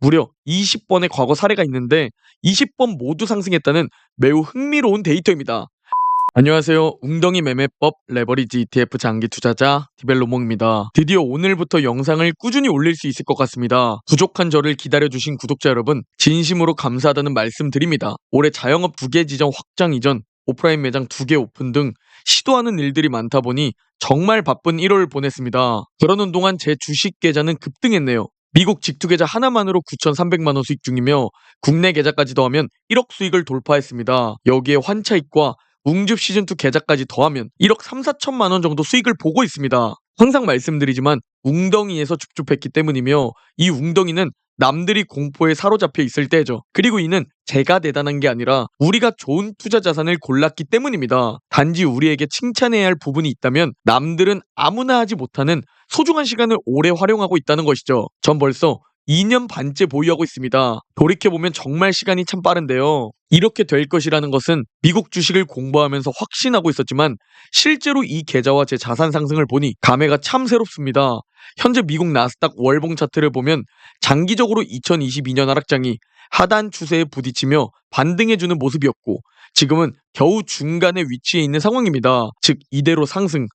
무려 20번의 과거 사례가 있는데 20번 모두 상승했다는 매우 흥미로운 데이터입니다. 안녕하세요. 웅덩이 매매법 레버리지 ETF 장기 투자자 디벨로몽입니다. 드디어 오늘부터 영상을 꾸준히 올릴 수 있을 것 같습니다. 부족한 저를 기다려주신 구독자 여러분 진심으로 감사하다는 말씀 드립니다. 올해 자영업 2개 지점 확장 이전, 오프라인 매장 2개 오픈 등 시도하는 일들이 많다 보니 정말 바쁜 1월을 보냈습니다. 그러는 동안 제 주식 계좌는 급등했네요. 미국 직투 계좌 하나만으로 9,300만 원 수익 중이며 국내 계좌까지 더하면 1억 수익을 돌파했습니다. 여기에 환차익과 웅줍 시즌2 계좌까지 더하면 1억 3, 4천만 원 정도 수익을 보고 있습니다. 항상 말씀드리지만 웅덩이에서 줍줍했기 때문이며 이 웅덩이는 남들이 공포에 사로잡혀 있을 때죠. 그리고 이는 제가 대단한 게 아니라 우리가 좋은 투자 자산을 골랐기 때문입니다. 단지 우리에게 칭찬해야 할 부분이 있다면 남들은 아무나 하지 못하는 소중한 시간을 오래 활용하고 있다는 것이죠. 전 벌써 2년 반째 보유하고 있습니다. 돌이켜보면 정말 시간이 참 빠른데요. 이렇게 될 것이라는 것은 미국 주식을 공부하면서 확신하고 있었지만 실제로 이 계좌와 제 자산 상승을 보니 감회가 참 새롭습니다. 현재 미국 나스닥 월봉 차트를 보면 장기적으로 2022년 하락장이 하단 추세에 부딪히며 반등해주는 모습이었고 지금은 겨우 중간에 위치해 있는 상황입니다. 즉 이대로 상승,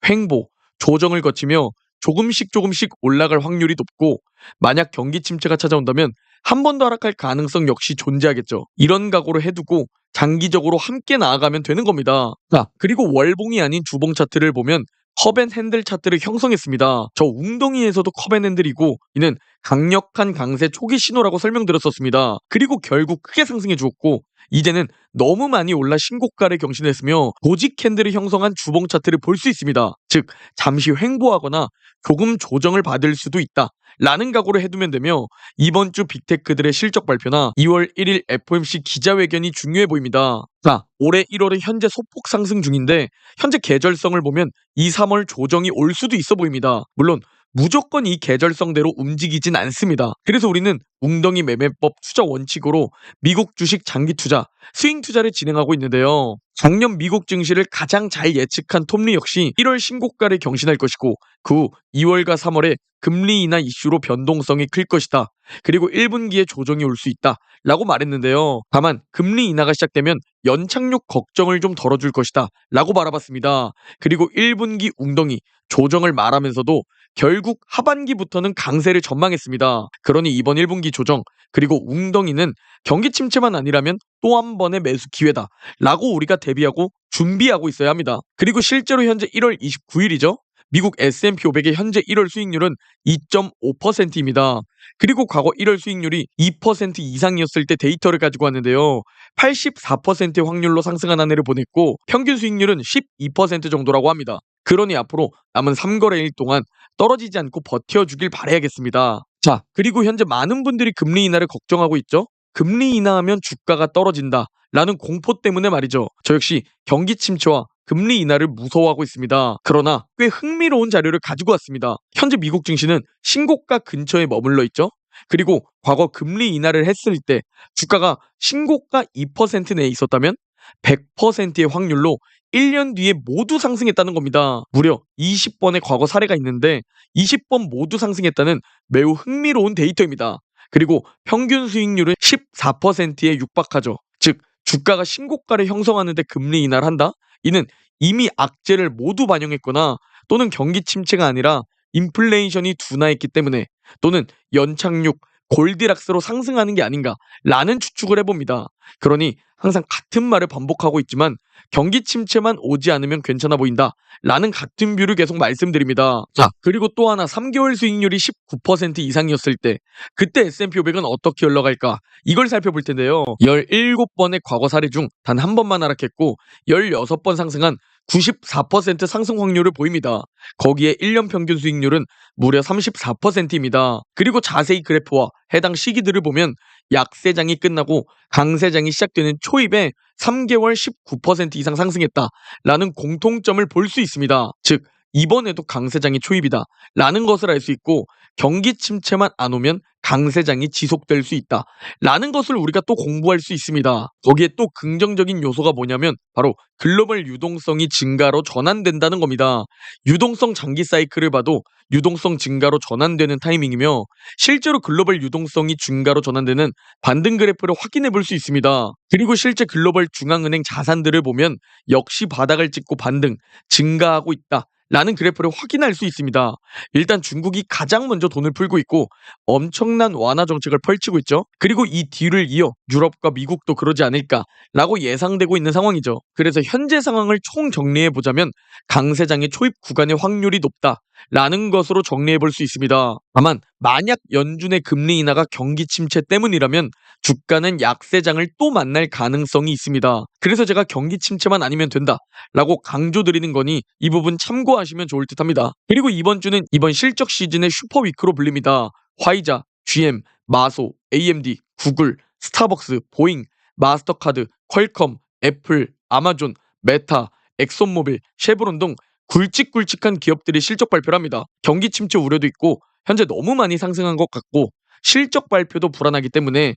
횡보, 조정을 거치며 조금씩 올라갈 확률이 높고 만약 경기 침체가 찾아온다면 한 번 더 하락할 가능성 역시 존재하겠죠. 이런 각오로 해두고 장기적으로 함께 나아가면 되는 겁니다. 자, 그리고 월봉이 아닌 주봉 차트를 보면 컵앤핸들 차트를 형성했습니다. 저 웅덩이에서도 컵앤핸들이고 이는 강력한 강세 초기 신호라고 설명드렸었습니다. 그리고 결국 크게 상승해 주었고 이제는 너무 많이 올라 신고가를 경신했으며 도직 캔들을 형성한 주봉 차트를 볼 수 있습니다. 즉 잠시 횡보하거나 조금 조정을 받을 수도 있다 라는 각오를 해두면 되며 이번 주 빅테크들의 실적 발표나 2월 1일 FOMC 기자회견이 중요해 보입니다. 자, 올해 1월은 현재 소폭 상승 중인데 현재 계절성을 보면 2, 3월 조정이 올 수도 있어 보입니다. 물론 무조건 이 계절성대로 움직이진 않습니다. 그래서 우리는 웅덩이 매매법 투자 원칙으로 미국 주식 장기 투자, 스윙 투자를 진행하고 있는데요. 작년 미국 증시를 가장 잘 예측한 톰리 역시 1월 신고가를 경신할 것이고 그 후 2월과 3월에 금리 인하 이슈로 변동성이 클 것이다. 그리고 1분기에 조정이 올 수 있다. 라고 말했는데요. 다만 금리 인하가 시작되면 연착륙 걱정을 좀 덜어줄 것이다. 라고 바라봤습니다. 그리고 1분기 웅덩이 조정을 말하면서도 결국 하반기부터는 강세를 전망했습니다. 그러니 이번 1분기 조정 그리고 웅덩이는 경기 침체만 아니라면 또 한 번의 매수 기회다 라고 우리가 대비하고 준비하고 있어야 합니다. 그리고 실제로 현재 1월 29일이죠. 미국 S&P 500의 현재 1월 수익률은 2.5%입니다. 그리고 과거 1월 수익률이 2% 이상이었을 때 데이터를 가지고 왔는데요. 84%의 확률로 상승한 한 해를 보냈고 평균 수익률은 12% 정도라고 합니다. 그러니 앞으로 남은 3거래일 동안 떨어지지 않고 버텨주길 바라야겠습니다. 자, 그리고 현재 많은 분들이 금리 인하를 걱정하고 있죠. 금리 인하하면 주가가 떨어진다 라는 공포 때문에 말이죠. 저 역시 경기 침체와 금리 인하를 무서워하고 있습니다. 그러나 꽤 흥미로운 자료를 가지고 왔습니다. 현재 미국 증시는 신고가 근처에 머물러 있죠. 그리고 과거 금리 인하를 했을 때 주가가 신고가 2% 내에 있었다면 100%의 확률로 1년 뒤에 모두 상승했다는 겁니다. 무려 20번의 과거 사례가 있는데 20번 모두 상승했다는 매우 흥미로운 데이터입니다. 그리고 평균 수익률은 14%에 육박하죠. 즉 주가가 신고가를 형성하는데 금리 인하를 한다? 이는 이미 악재를 모두 반영했거나 또는 경기 침체가 아니라 인플레이션이 둔화했기 때문에 또는 연착륙, 골디락스로 상승하는 게 아닌가 라는 추측을 해봅니다. 그러니 항상 같은 말을 반복하고 있지만 경기 침체만 오지 않으면 괜찮아 보인다 라는 같은 뷰를 계속 말씀드립니다. 자, 그리고 또 하나 3개월 수익률이 19% 이상이었을 때 그때 S&P 500은 어떻게 흘러갈까 이걸 살펴볼 텐데요. 17번의 과거 사례 중 단 한 번만 하락했고 16번 상승한 94% 상승 확률을 보입니다. 거기에 1년 평균 수익률은 무려 34%입니다. 그리고 자세히 그래프와 해당 시기들을 보면 약세장이 끝나고 강세장이 시작되는 초입에 3개월 19% 이상 상승했다라는 공통점을 볼 수 있습니다. 즉 이번에도 강세장이 초입이다 라는 것을 알 수 있고 경기 침체만 안 오면 강세장이 지속될 수 있다 라는 것을 우리가 또 공부할 수 있습니다. 거기에 또 긍정적인 요소가 뭐냐면 바로 글로벌 유동성이 증가로 전환된다는 겁니다. 유동성 장기 사이클을 봐도 유동성 증가로 전환되는 타이밍이며 실제로 글로벌 유동성이 증가로 전환되는 반등 그래프를 확인해 볼 수 있습니다. 그리고 실제 글로벌 중앙은행 자산들을 보면 역시 바닥을 찍고 반등, 증가하고 있다 라는 그래프를 확인할 수 있습니다. 일단 중국이 가장 먼저 돈을 풀고 있고 엄청난 완화 정책을 펼치고 있죠. 그리고 이 뒤를 이어 유럽과 미국도 그러지 않을까라고 예상되고 있는 상황이죠. 그래서 현재 상황을 총 정리해 보자면 강세장의 초입 구간의 확률이 높다라는 것으로 정리해 볼 수 있습니다. 다만 만약 연준의 금리 인하가 경기 침체 때문이라면 주가는 약세장을 또 만날 가능성이 있습니다. 그래서 제가 경기 침체만 아니면 된다라고 강조드리는 거니 이 부분 참고하시면 좋을 듯합니다. 그리고 이번 주는 이번 실적 시즌의 슈퍼위크로 불립니다. 화이자, GM, 마소, AMD, 구글, 스타벅스, 보잉, 마스터카드, 퀄컴, 애플, 아마존, 메타, 엑손모빌, 쉐브론 등 굵직굵직한 기업들이 실적 발표를 합니다. 경기 침체 우려도 있고 현재 너무 많이 상승한 것 같고 실적 발표도 불안하기 때문에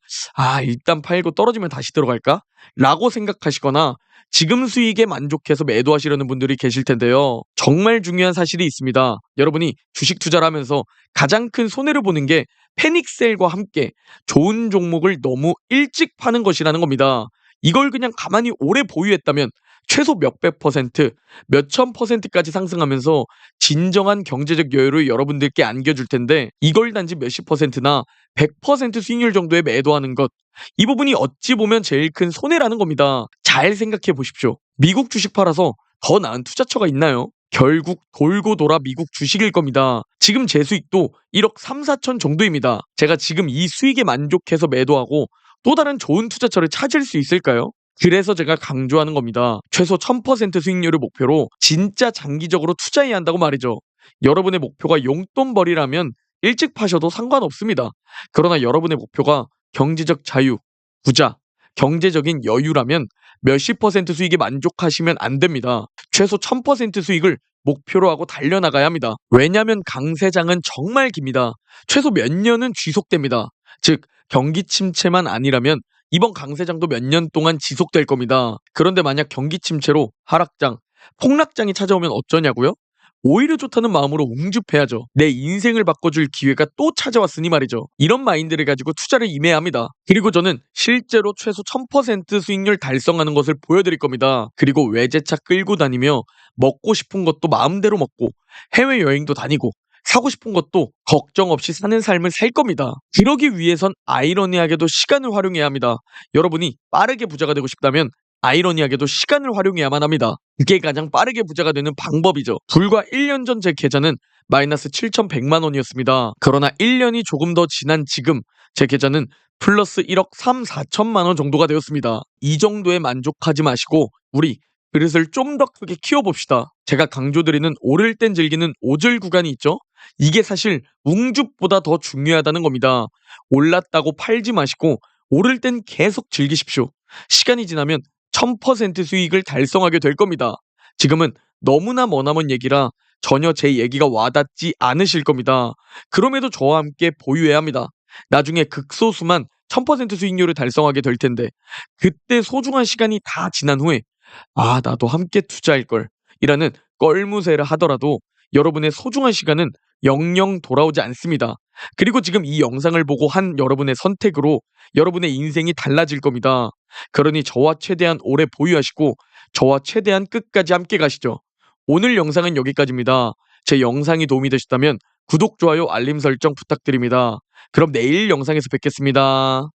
일단 팔고 떨어지면 다시 들어갈까? 라고 생각하시거나 지금 수익에 만족해서 매도하시려는 분들이 계실 텐데요. 정말 중요한 사실이 있습니다. 여러분이 주식 투자를 하면서 가장 큰 손해를 보는 게 패닉셀과 함께 좋은 종목을 너무 일찍 파는 것이라는 겁니다. 이걸 그냥 가만히 오래 보유했다면 최소 몇백 퍼센트, 몇천 퍼센트까지 상승하면서 진정한 경제적 여유를 여러분들께 안겨줄 텐데 이걸 단지 몇십 퍼센트나 100% 수익률 정도에 매도하는 것, 이 부분이 어찌 보면 제일 큰 손해라는 겁니다. 잘 생각해 보십시오. 미국 주식 팔아서 더 나은 투자처가 있나요? 결국 돌고 돌아 미국 주식일 겁니다. 지금 제 수익도 1억 3, 4천 정도입니다. 제가 지금 이 수익에 만족해서 매도하고 또 다른 좋은 투자처를 찾을 수 있을까요? 그래서 제가 강조하는 겁니다. 최소 1000% 수익률을 목표로 진짜 장기적으로 투자해야 한다고 말이죠. 여러분의 목표가 용돈벌이라면 일찍 파셔도 상관없습니다. 그러나 여러분의 목표가 경제적 자유, 부자, 경제적인 여유라면 몇십 퍼센트 수익에 만족하시면 안 됩니다. 최소 1000% 수익을 목표로 하고 달려나가야 합니다. 왜냐하면 강세장은 정말 깁니다. 최소 몇 년은 지속됩니다. 즉 경기 침체만 아니라면 이번 강세장도 몇 년 동안 지속될 겁니다. 그런데 만약 경기 침체로 하락장, 폭락장이 찾아오면 어쩌냐고요? 오히려 좋다는 마음으로 웅줍해야죠. 내 인생을 바꿔줄 기회가 또 찾아왔으니 말이죠. 이런 마인드를 가지고 투자를 임해야 합니다. 그리고 저는 실제로 최소 1000% 수익률 달성하는 것을 보여드릴 겁니다. 그리고 외제차 끌고 다니며 먹고 싶은 것도 마음대로 먹고 해외여행도 다니고 사고 싶은 것도 걱정 없이 사는 삶을 살 겁니다. 그러기 위해선 아이러니하게도 시간을 활용해야 합니다. 여러분이 빠르게 부자가 되고 싶다면 아이러니하게도 시간을 활용해야만 합니다. 그게 가장 빠르게 부자가 되는 방법이죠. 불과 1년 전 제 계좌는 마이너스 7,100만 원이었습니다. 그러나 1년이 조금 더 지난 지금 제 계좌는 플러스 1억 3, 4천만 원 정도가 되었습니다. 이 정도에 만족하지 마시고 우리 그릇을 좀 더 크게 키워봅시다. 제가 강조드리는 오를 땐 즐기는 오절 구간이 있죠? 이게 사실 웅줍보다 더 중요하다는 겁니다. 올랐다고 팔지 마시고 오를 땐 계속 즐기십시오. 시간이 지나면 1000% 수익을 달성하게 될 겁니다. 지금은 너무나 머나먼 얘기라 전혀 제 얘기가 와닿지 않으실 겁니다. 그럼에도 저와 함께 보유해야 합니다. 나중에 극소수만 1000% 수익률을 달성하게 될 텐데 그때 소중한 시간이 다 지난 후에 나도 함께 투자할 걸 이라는 껄무새를 하더라도 여러분의 소중한 시간은 영영 돌아오지 않습니다. 그리고 지금 이 영상을 보고 한 여러분의 선택으로 여러분의 인생이 달라질 겁니다. 그러니 저와 최대한 오래 보유하시고 저와 최대한 끝까지 함께 가시죠. 오늘 영상은 여기까지입니다. 제 영상이 도움이 되셨다면 구독, 좋아요, 알림 설정 부탁드립니다. 그럼 내일 영상에서 뵙겠습니다.